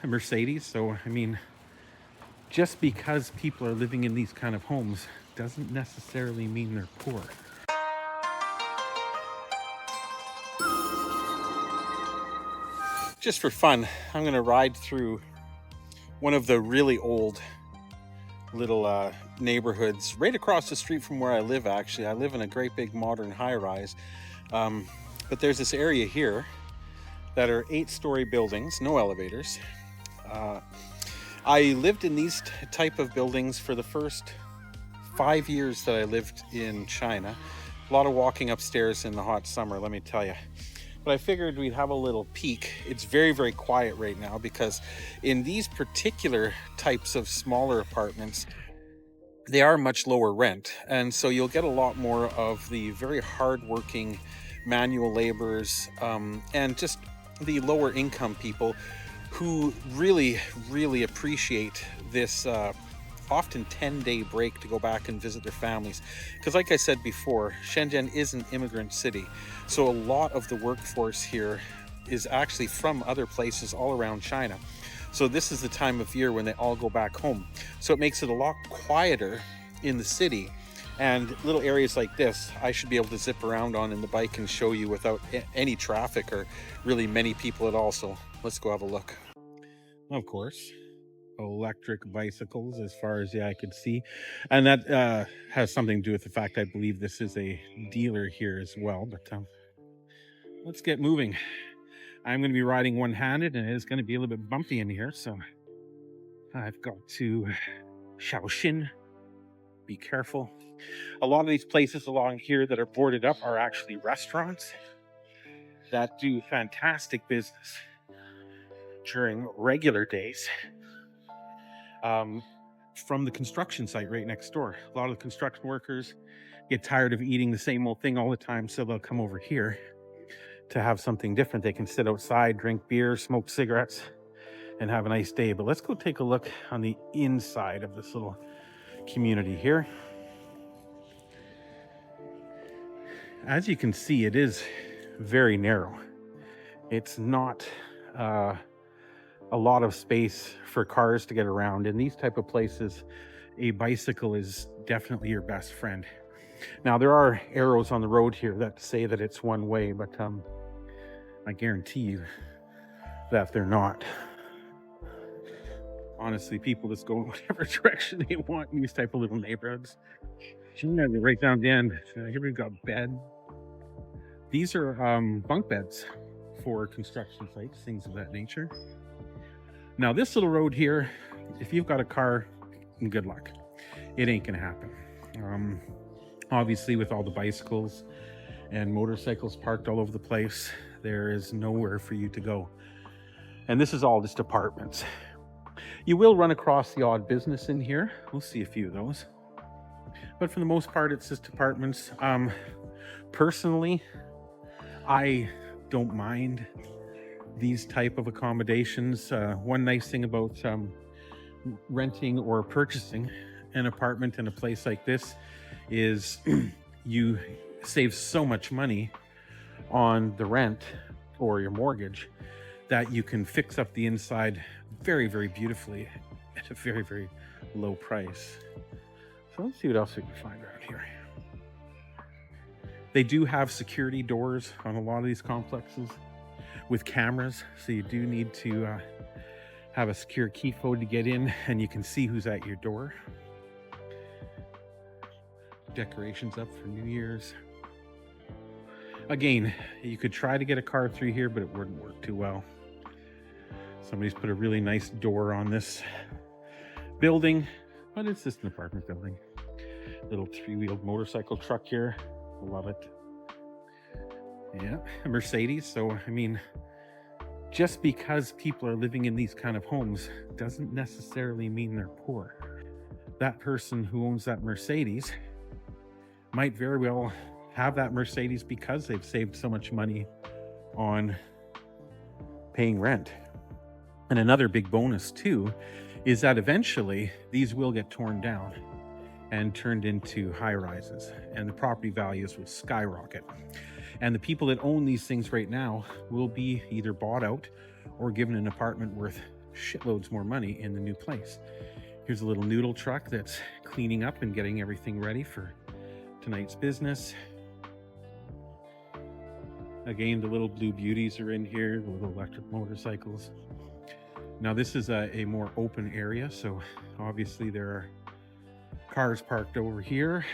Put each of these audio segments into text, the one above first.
a Mercedes. So, I mean, just because people are living in these kind of homes doesn't necessarily mean they're poor. Just for fun, I'm going to ride through one of the really old little neighborhoods right across the street from where I live. Actually, I live in a great big modern high-rise, but there's this area here that are 8-story buildings, no elevators. I lived in these type of buildings for the first 5 years that I lived in China. A lot of walking upstairs in the hot summer, let me tell you. But I figured we'd have a little peek. It's very, very quiet right now because in these particular types of smaller apartments, they are much lower rent. And so you'll get a lot more of the very hardworking manual laborers and just the lower income people who really, really appreciate this often 10-day break to go back and visit their families. Because like I said before, Shenzhen is an immigrant city. So a lot of the workforce here is actually from other places all around China. So this is the time of year when they all go back home. So it makes it a lot quieter in the city. And little areas like this, I should be able to zip around on in the bike and show you without any traffic or really many people at all. So let's go have a look. Of course, electric bicycles as far as the eye could see, and that has something to do with the fact I believe this is a dealer here as well. But let's get moving. I'm going to be riding one-handed and it's going to be a little bit bumpy in here, so I've got to Shaoxin, be careful. A lot of these places along here that are boarded up are actually restaurants that do fantastic business during regular days. From the construction site right next door. A lot of the construction workers get tired of eating the same old thing all the time, so they'll come over here to have something different. They can sit outside, drink beer, smoke cigarettes, and have a nice day. But let's go take a look on the inside of this little community here. As you can see, it is very narrow. It's not a lot of space for cars to get around. In these type of places, a bicycle is definitely your best friend. Now, there are arrows on the road here that say that it's one way, but I guarantee you that they're not. Honestly, people just go in whatever direction they want in these type of little neighborhoods. Right down the end. Here we've got bed. These are bunk beds for construction sites, things of that nature. Now, this little road here, if you've got a car, good luck. It ain't gonna happen. Obviously, with all the bicycles and motorcycles parked all over the place, there is nowhere for you to go. And this is all just apartments. You will run across the odd business in here. We'll see a few of those. But for the most part, it's just apartments. Personally, I don't mind these type of accommodations. One nice thing about renting or purchasing an apartment in a place like this is you save so much money on the rent or your mortgage that you can fix up the inside very, very beautifully at a very, very low price. So let's see what else we can find around here. They do have security doors on a lot of these complexes with cameras, so you do need to have a secure key code to get in, and you can see who's at your door. Decorations up for New Year's. Again, you could try to get a car through here, but it wouldn't work too well. Somebody's put a really nice door on this building, but it's just an apartment building. Little 3-wheeled motorcycle truck here. Love it. Yeah, a Mercedes. So, I mean, just because people are living in these kind of homes doesn't necessarily mean they're poor. That person who owns that Mercedes might very well have that Mercedes because they've saved so much money on paying rent. And another big bonus too is that eventually these will get torn down and turned into high rises, and the property values will skyrocket. And the people that own these things right now will be either bought out or given an apartment worth shitloads more money in the new place. Here's a little noodle truck that's cleaning up and getting everything ready for tonight's business. Again, the little blue beauties are in here, the little electric motorcycles. Now this is a more open area, so obviously there are cars parked over here.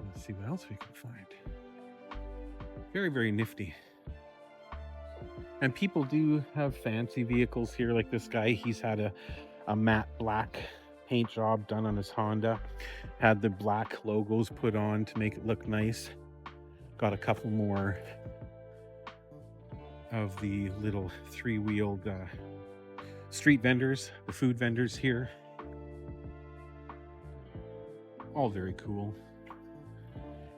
Let's see what else we can find. Very, very nifty. And people do have fancy vehicles here, like this guy. He's had a matte black paint job done on his Honda, had the black logos put on to make it look nice. Got a couple more of the little three-wheeled street vendors, the food vendors here. All very cool.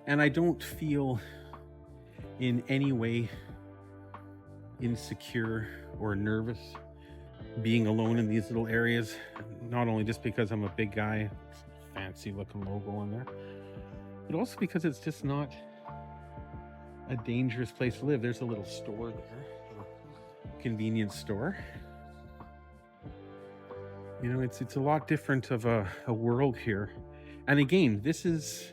And I don't feel in any way insecure or nervous being alone in these little areas, not only just because I'm a big guy, fancy looking logo on there, but also because it's just not a dangerous place to live. There's a little store there, a convenience store. You know, it's a lot different of a world here. And again, this is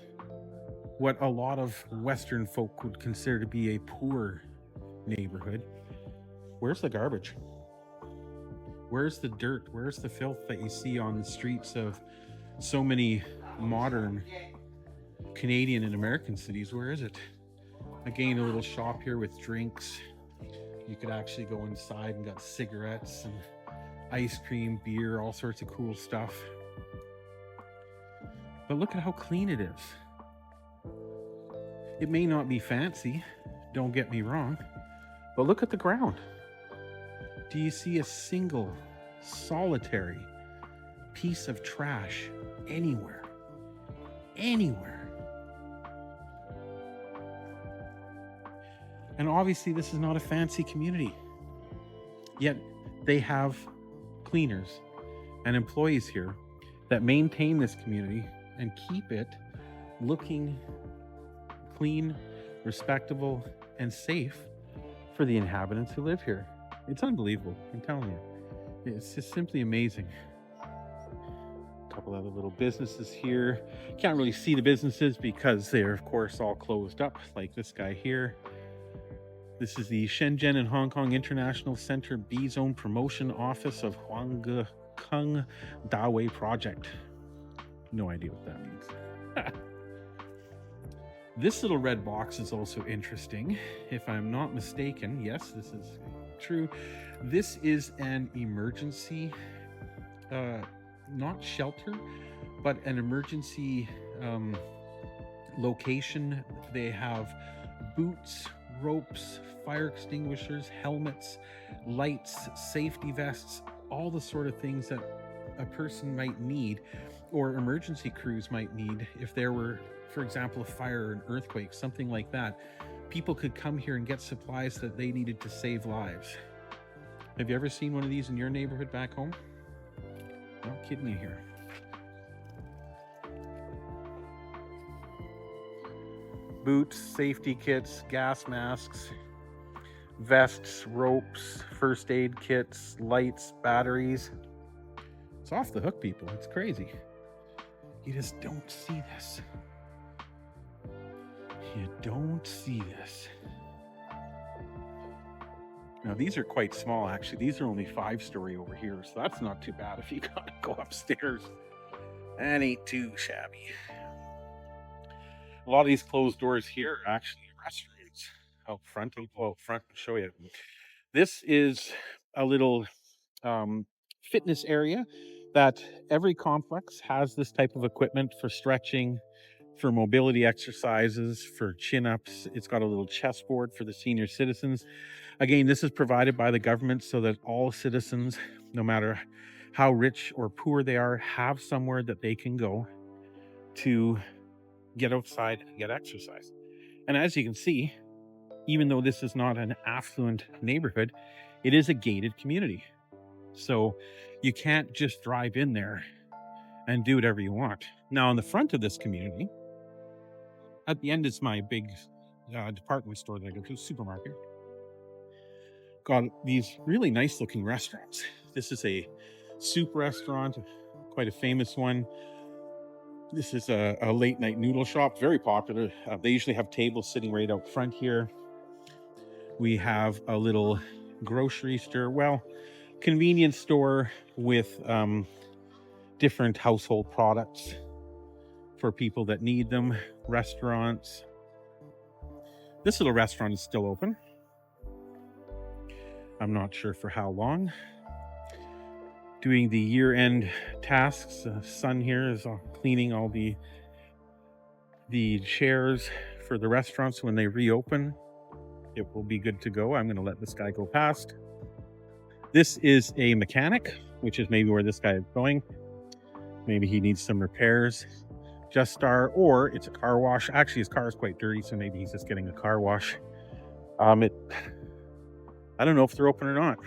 what a lot of Western folk would consider to be a poor neighborhood. Where's the garbage? Where's the dirt? Where's the filth that you see on the streets of so many modern Canadian and American cities? Where is it? Again, a little shop here with drinks. You could actually go inside and got cigarettes and ice cream, beer, all sorts of cool stuff. But look at how clean it is. It may not be fancy, don't get me wrong, but look at the ground. Do you see a single solitary piece of trash anywhere? Anywhere. And obviously this is not a fancy community, yet they have cleaners and employees here that maintain this community and keep it looking clean, respectable, and safe for the inhabitants who live here. It's unbelievable, I'm telling you. It's just simply amazing. A couple other little businesses here. Can't really see the businesses because they're, of course, all closed up, like this guy here. This is the Shenzhen and Hong Kong International Center B-Zone Promotion Office of Huang Kung Dawei Project. No idea what that means. This little red box is also interesting. If I'm not mistaken, yes, this is true. This is an emergency, not shelter, but an emergency location. They have boots, ropes, fire extinguishers, helmets, lights, safety vests, all the sort of things that a person might need or emergency crews might need if there were, for example, a fire or an earthquake, something like that. People could come here and get supplies that they needed to save lives. Have you ever seen one of these in your neighborhood back home? Not kidding you here. Boots, safety kits, gas masks, vests, ropes, first aid kits, lights, batteries. It's off the hook, people. It's crazy. You just don't see this. You don't see this. Now these are quite small, actually. These are only 5-story over here, so that's not too bad if you gotta go upstairs. That ain't too shabby. A lot of these closed doors here are actually restrooms out front. I'll go out front and show you. This is a little fitness area that every complex has this type of equipment for stretching, for mobility exercises, for chin-ups. It's got a little chessboard for the senior citizens. Again, this is provided by the government so that all citizens, no matter how rich or poor they are, have somewhere that they can go to get outside and get exercise. And as you can see, even though this is not an affluent neighborhood, it is a gated community. So you can't just drive in there and do whatever you want. Now, in the front of this community, at the end is my big department store that I go to, supermarket. got these really nice looking restaurants. This is a soup restaurant, quite a famous one. This is a late night noodle shop, very popular. They usually have tables sitting right out front here. We have a little grocery store, well, convenience store with different household products for people that need them. Restaurants. This little restaurant is still open. I'm not sure for how long. Doing the year-end tasks. Son here is cleaning all the chairs for the restaurants when they reopen. It will be good to go. I'm going to let this guy go past. This is a mechanic, which is maybe where this guy is going. Maybe he needs some repairs. Just Star, or it's a car wash. Actually, his car is quite dirty, so maybe he's just getting a car wash. I don't know if they're open or not.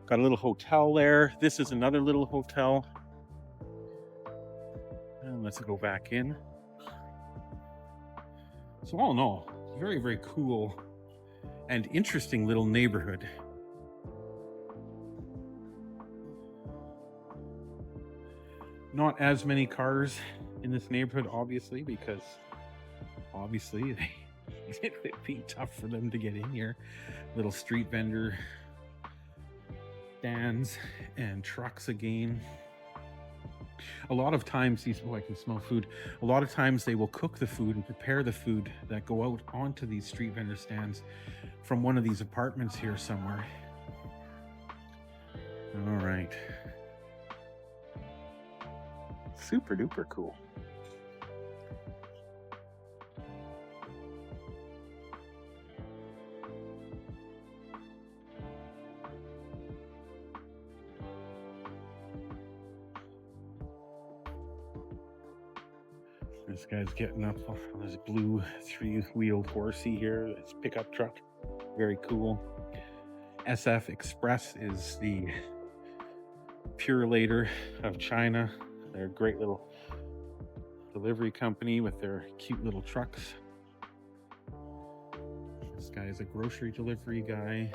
Got a little hotel there. This is another little hotel. And let's go back in. So all in all, very, very cool and interesting little neighborhood. Not as many cars in this neighborhood, obviously, because it would be tough for them to get in here. Little street vendor stands and trucks again. A lot of times I can smell food. A lot of times they will cook the food and prepare the food that go out onto these street vendor stands from one of these apartments here somewhere. All right. Super duper cool. This guy's getting up on his blue 3-wheeled horsey here. It's pickup truck. Very cool. SF Express is the Purelator of China. They're a great little delivery company with their cute little trucks. This guy is a grocery delivery guy.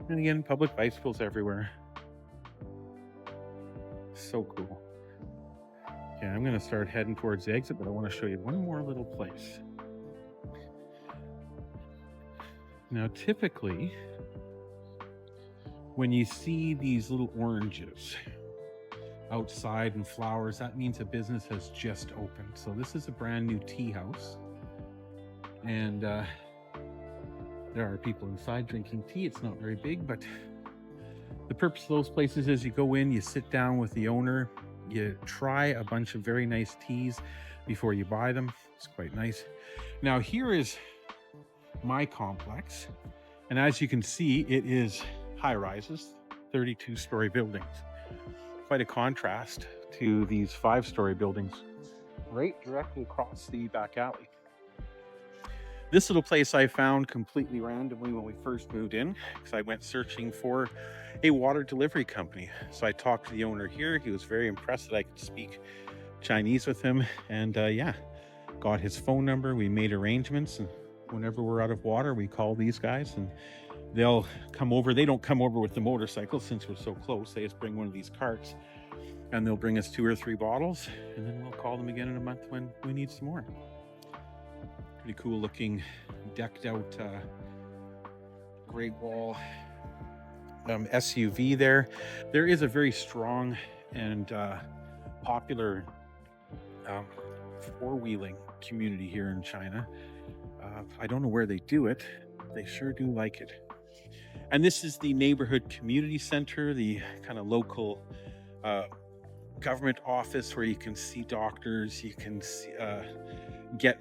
And again, public bicycles everywhere. So cool. Yeah, I'm going to start heading towards the exit, but I want to show you one more little place. Now, typically, when you see these little oranges outside and flowers, that means a business has just opened. So this is a brand new tea house. And there are people inside drinking tea. It's not very big, but the purpose of those places is you go in, you sit down with the owner, you try a bunch of very nice teas before you buy them. It's quite nice. Now here is my complex, and as you can see, it is high rises, 32-story buildings. Quite a contrast to these 5-story buildings right directly across the back alley. This little place I found completely randomly when we first moved in, because I went searching for a water delivery company. So I talked to the owner here. He was very impressed that I could speak Chinese with him, and got his phone number. We made arrangements, and whenever we're out of water, we call these guys and they'll come over. They don't come over with the motorcycle since we're so close. They just bring one of these carts and they'll bring us 2 or 3 bottles, and then we'll call them again in a month when we need some more. Pretty cool looking, decked out Great Wall SUV there. There is a very strong and popular 4-wheeling community here in China. I don't know where they do it. They sure do like it. And this is the neighborhood community center, the kind of local government office where you can see doctors, you can see, get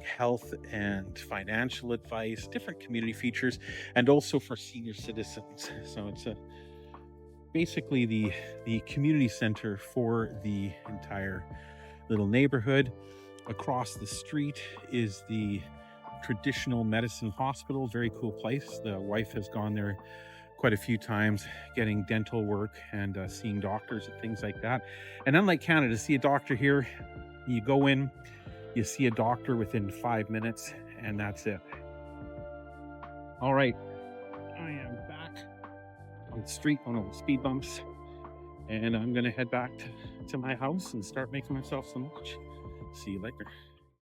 health and financial advice, different community features, and also for senior citizens. So it's basically the community center for the entire little neighborhood. Across the street is the traditional medicine hospital. Very cool place. The wife has gone there quite a few times getting dental work and seeing doctors and things like that. And unlike Canada, to see a doctor here, you go in, you see a doctor within 5 minutes, and that's it. All right, I am back on the street on all the speed bumps, and I'm gonna head back to my house and start making myself some lunch. See you later.